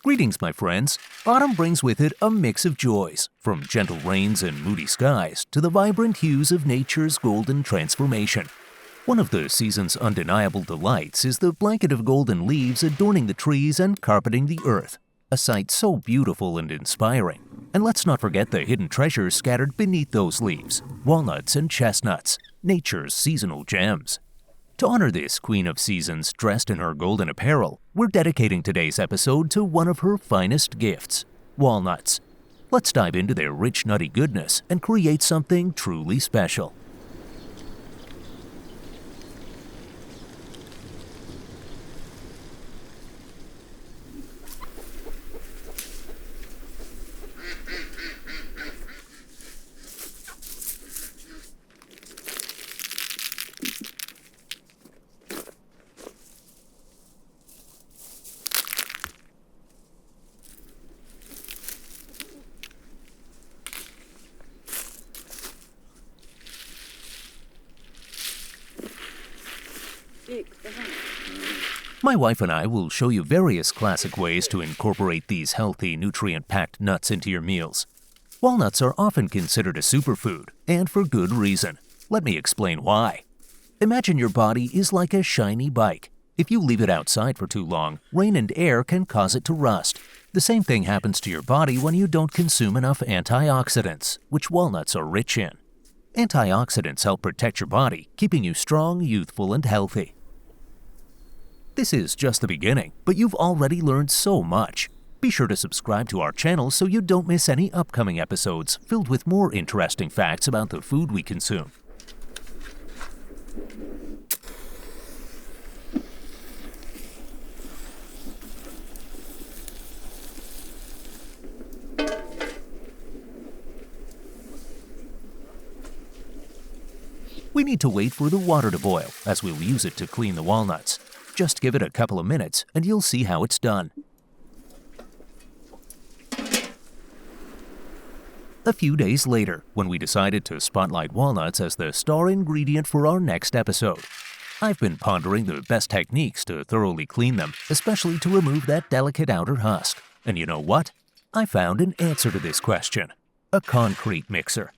Greetings, my friends. Autumn brings with it a mix of joys, from gentle rains and moody skies to the vibrant hues of nature's golden transformation. One of the season's undeniable delights is the blanket of golden leaves adorning the trees and carpeting the earth, a sight so beautiful and inspiring. And let's not forget the hidden treasures scattered beneath those leaves, walnuts and chestnuts, nature's seasonal gems. To honor this queen of seasons dressed in her golden apparel, we're dedicating today's episode to one of her finest gifts, walnuts. Let's dive into their rich nutty goodness and create something truly special. My wife and I will show you various classic ways to incorporate these healthy, nutrient-packed nuts into your meals. Walnuts are often considered a superfood, and for good reason. Let me explain why. Imagine your body is like a shiny bike. If you leave it outside for too long, rain and air can cause it to rust. The same thing happens to your body when you don't consume enough antioxidants, which walnuts are rich in. Antioxidants help protect your body, keeping you strong, youthful, and healthy. This is just the beginning, but you've already learned so much. Be sure to subscribe to our channel so you don't miss any upcoming episodes filled with more interesting facts about the food we consume. We need to wait for the water to boil, as we'll use it to clean the walnuts. Just give it a couple of minutes and you'll see how it's done. A few days later, when we decided to spotlight walnuts as the star ingredient for our next episode, I've been pondering the best techniques to thoroughly clean them, especially to remove that delicate outer husk. And you know what? I found an answer to this question: a concrete mixer.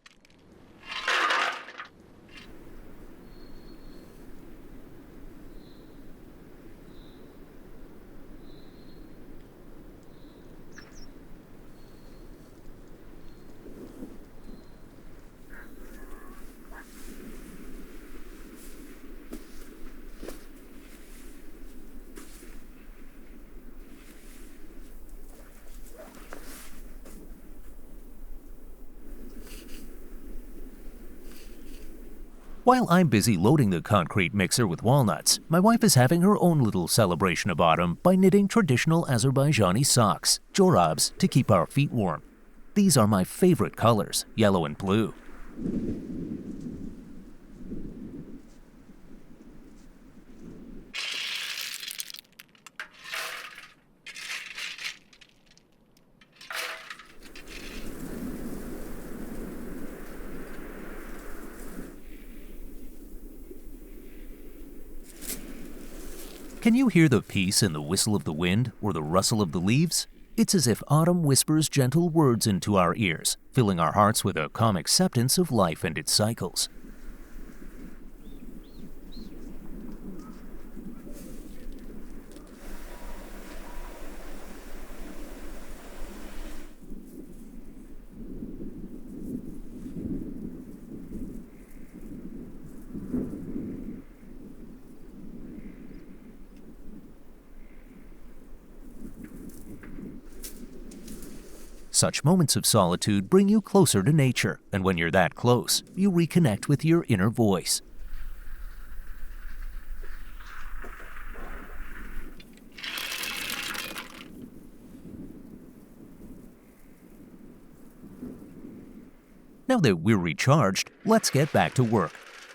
While I'm busy loading the concrete mixer with walnuts, my wife is having her own little celebration of autumn by knitting traditional Azerbaijani socks, jorabs, to keep our feet warm. These are my favorite colors, yellow and blue. Can you hear the peace in the whistle of the wind or the rustle of the leaves? It's as if autumn whispers gentle words into our ears, filling our hearts with a calm acceptance of life and its cycles. Such moments of solitude bring you closer to nature, and when you're that close, you reconnect with your inner voice. Now that we're recharged, let's get back to work.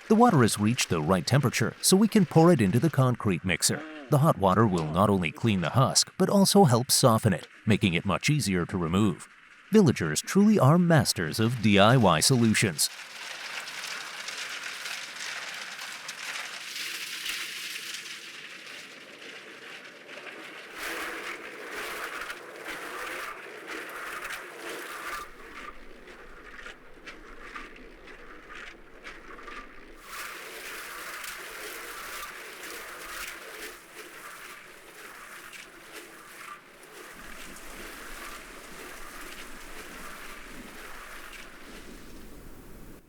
The water has reached the right temperature, so we can pour it into the concrete mixer. The hot water will not only clean the husk, but also help soften it, making it much easier to remove. Villagers truly are masters of DIY solutions.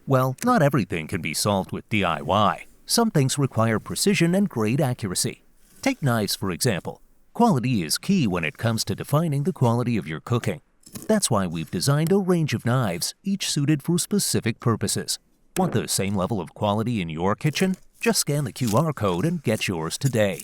Well, not everything can be solved with DIY. Some things require precision and great accuracy. Take knives, for example. Quality is key when it comes to defining the quality of your cooking. That's why we've designed a range of knives, each suited for specific purposes. Want the same level of quality in your kitchen? Just scan the QR code and get yours today.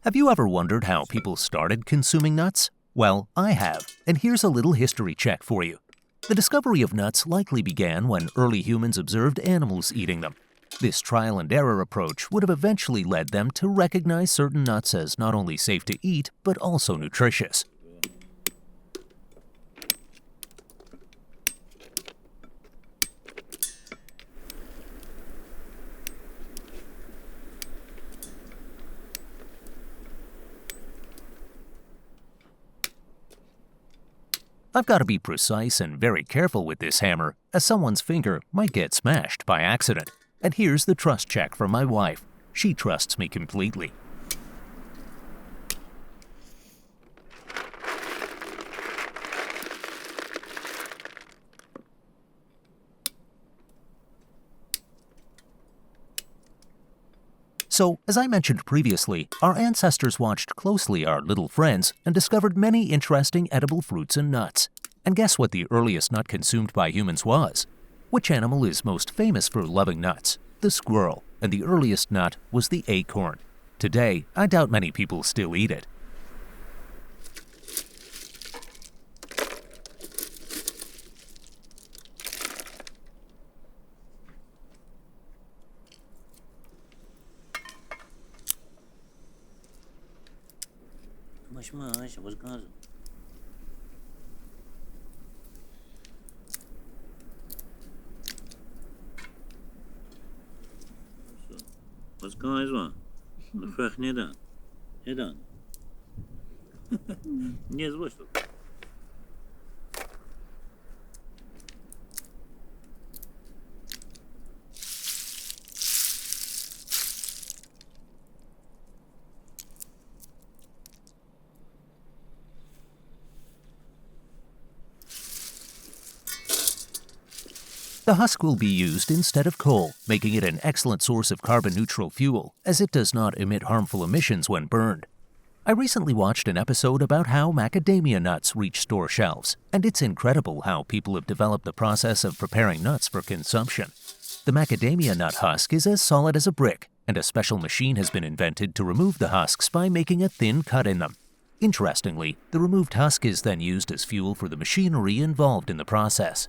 Have you ever wondered how people started consuming nuts? Well, I have, and here's a little history check for you. The discovery of nuts likely began when early humans observed animals eating them. This trial and error approach would have eventually led them to recognize certain nuts as not only safe to eat, but also nutritious. I've got to be precise and very careful with this hammer, as someone's finger might get smashed by accident. And here's the trust check from my wife. She trusts me completely. So, as I mentioned previously, our ancestors watched closely our little friends and discovered many interesting edible fruits and nuts. And guess what the earliest nut consumed by humans was? Which animal is most famous for loving nuts? The squirrel. And the earliest nut was the acorn. Today, I doubt many people still eat it. Mas, was ganzo. Was guys one? The fresh nedan. Nedan. Nie złość to. The husk will be used instead of coal, making it an excellent source of carbon-neutral fuel, as it does not emit harmful emissions when burned. I recently watched an episode about how macadamia nuts reach store shelves, and it's incredible how people have developed the process of preparing nuts for consumption. The macadamia nut husk is as solid as a brick, and a special machine has been invented to remove the husks by making a thin cut in them. Interestingly, the removed husk is then used as fuel for the machinery involved in the process.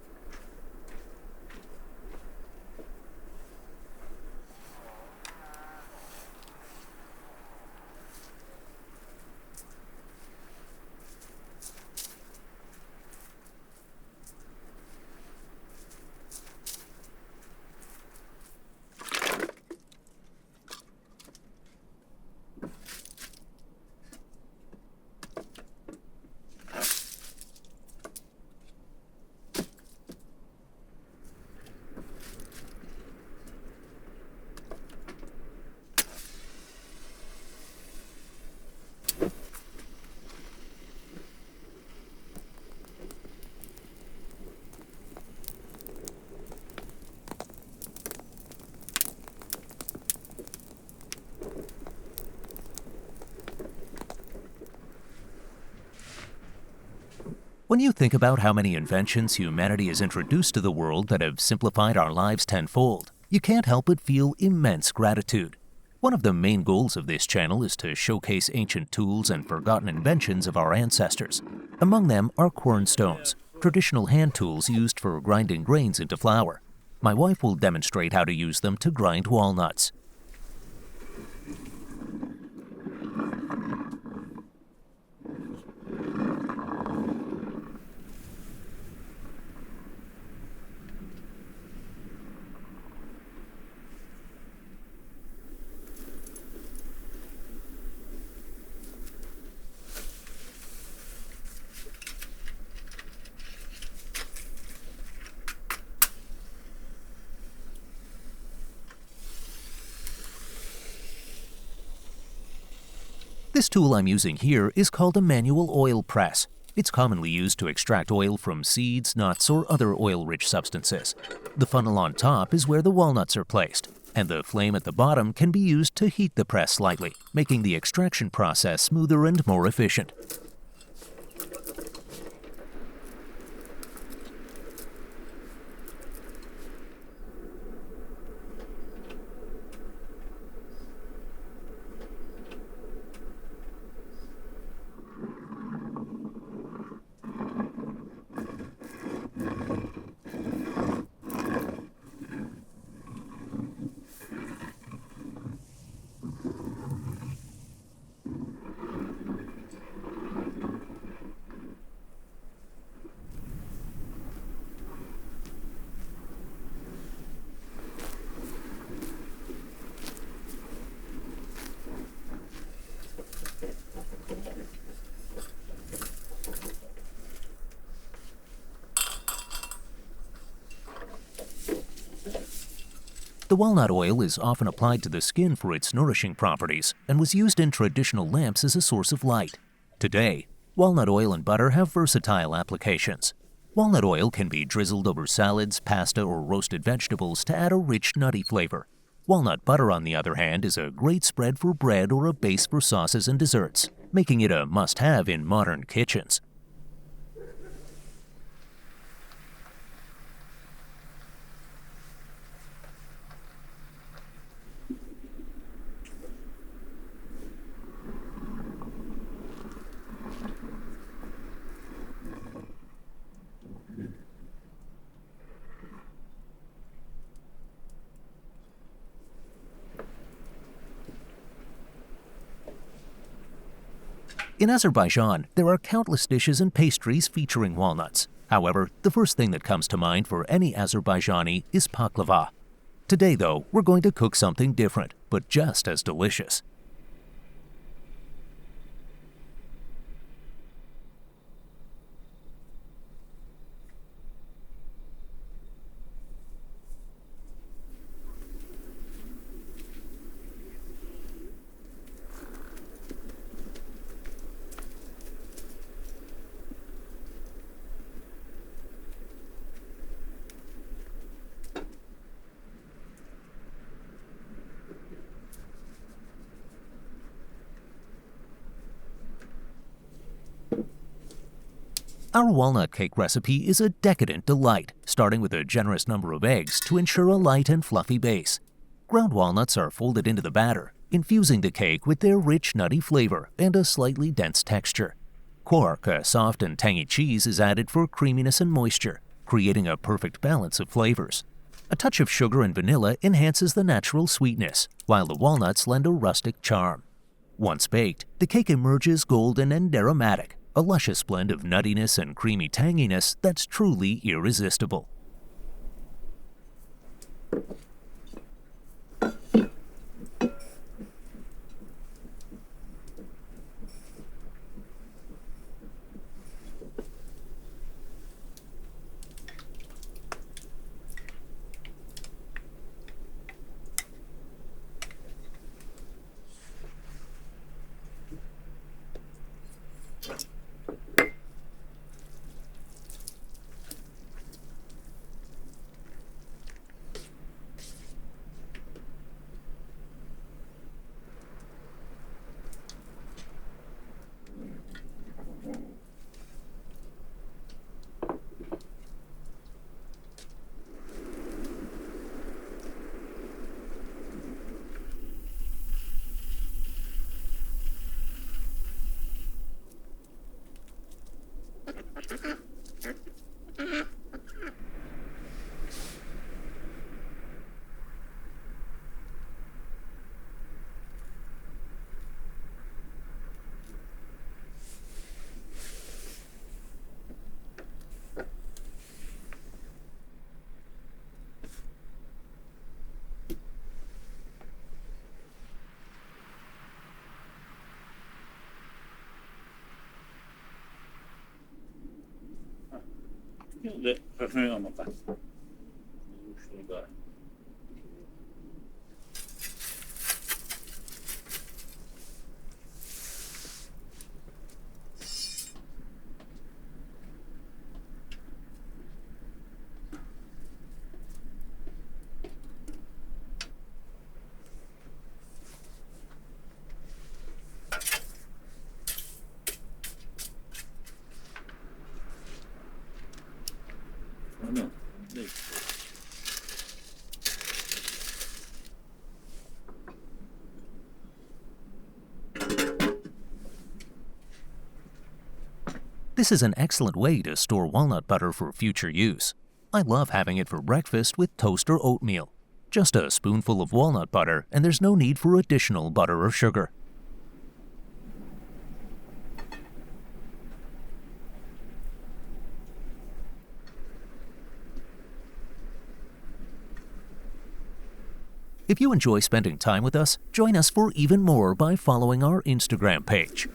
When you think about how many inventions humanity has introduced to the world that have simplified our lives tenfold, you can't help but feel immense gratitude. One of the main goals of this channel is to showcase ancient tools and forgotten inventions of our ancestors. Among them are cornstones, traditional hand tools used for grinding grains into flour. My wife will demonstrate how to use them to grind walnuts. This tool I'm using here is called a manual oil press. It's commonly used to extract oil from seeds, nuts, or other oil-rich substances. The funnel on top is where the walnuts are placed, and the flame at the bottom can be used to heat the press slightly, making the extraction process smoother and more efficient. The walnut oil is often applied to the skin for its nourishing properties and was used in traditional lamps as a source of light. Today, walnut oil and butter have versatile applications. Walnut oil can be drizzled over salads, pasta, or roasted vegetables to add a rich, nutty flavor. Walnut butter, on the other hand, is a great spread for bread or a base for sauces and desserts, making it a must-have in modern kitchens. In Azerbaijan, there are countless dishes and pastries featuring walnuts. However, the first thing that comes to mind for any Azerbaijani is baklava. Today, though, we're going to cook something different, but just as delicious. Our walnut cake recipe is a decadent delight, starting with a generous number of eggs to ensure a light and fluffy base. Ground walnuts are folded into the batter, infusing the cake with their rich, nutty flavor and a slightly dense texture. Quark, a soft and tangy cheese, is added for creaminess and moisture, creating a perfect balance of flavors. A touch of sugar and vanilla enhances the natural sweetness, while the walnuts lend a rustic charm. Once baked, the cake emerges golden and aromatic, a luscious blend of nuttiness and creamy tanginess that's truly irresistible. De parfüm ama bak. Şurada. Ano? Değil. This is an excellent way to store walnut butter for future use. I love having it for breakfast with toast or oatmeal. Just a spoonful of walnut butter and there's no need for additional butter or sugar. If you enjoy spending time with us, join us for even more by following our Instagram page.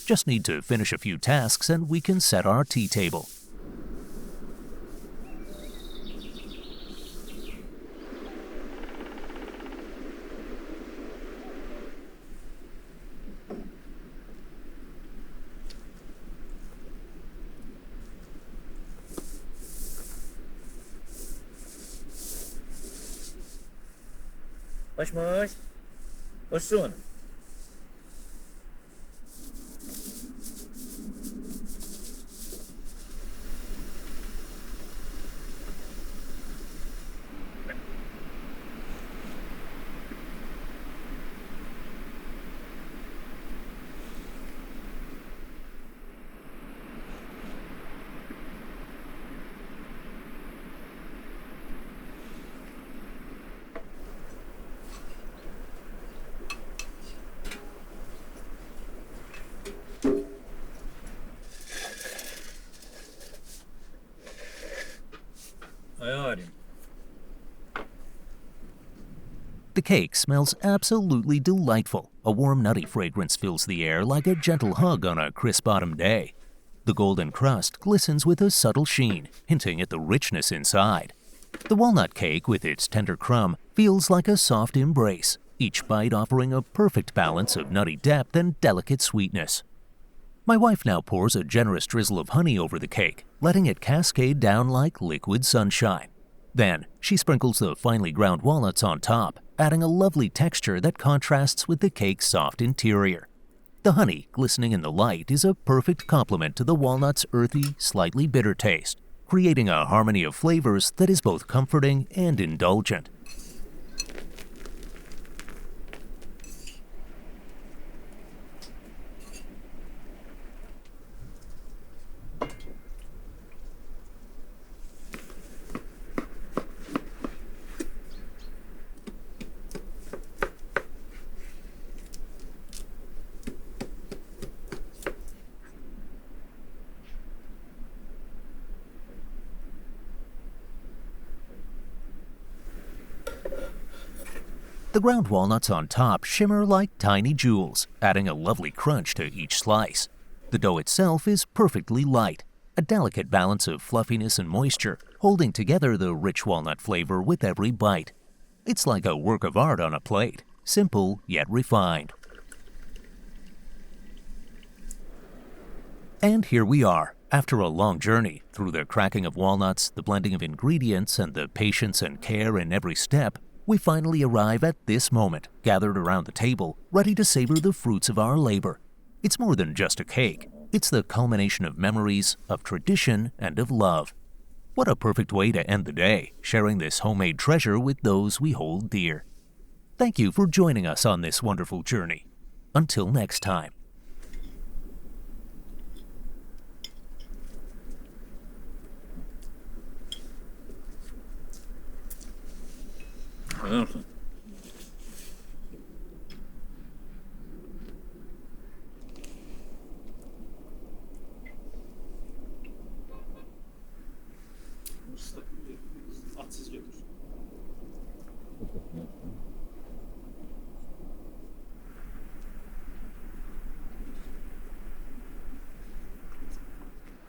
Just need to finish a few tasks and we can set our tea table. Başmış. Hoşsun. The cake smells absolutely delightful. A warm, nutty fragrance fills the air like a gentle hug on a crisp autumn day. The golden crust glistens with a subtle sheen, hinting at the richness inside. The walnut cake, with its tender crumb, feels like a soft embrace, each bite offering a perfect balance of nutty depth and delicate sweetness. My wife now pours a generous drizzle of honey over the cake, letting it cascade down like liquid sunshine. Then, she sprinkles the finely ground walnuts on top, adding a lovely texture that contrasts with the cake's soft interior. The honey, glistening in the light, is a perfect complement to the walnut's earthy, slightly bitter taste, creating a harmony of flavors that is both comforting and indulgent. The ground walnuts on top shimmer like tiny jewels, adding a lovely crunch to each slice. The dough itself is perfectly light, a delicate balance of fluffiness and moisture, holding together the rich walnut flavor with every bite. It's like a work of art on a plate, simple yet refined. And here we are, after a long journey through the cracking of walnuts, the blending of ingredients, and the patience and care in every step. We finally arrive at this moment, gathered around the table, ready to savor the fruits of our labor. It's more than just a cake. It's the culmination of memories, of tradition, and of love. What a perfect way to end the day, sharing this homemade treasure with those we hold dear. Thank you for joining us on this wonderful journey. Until next time. Görüyor musun? Atsız götür.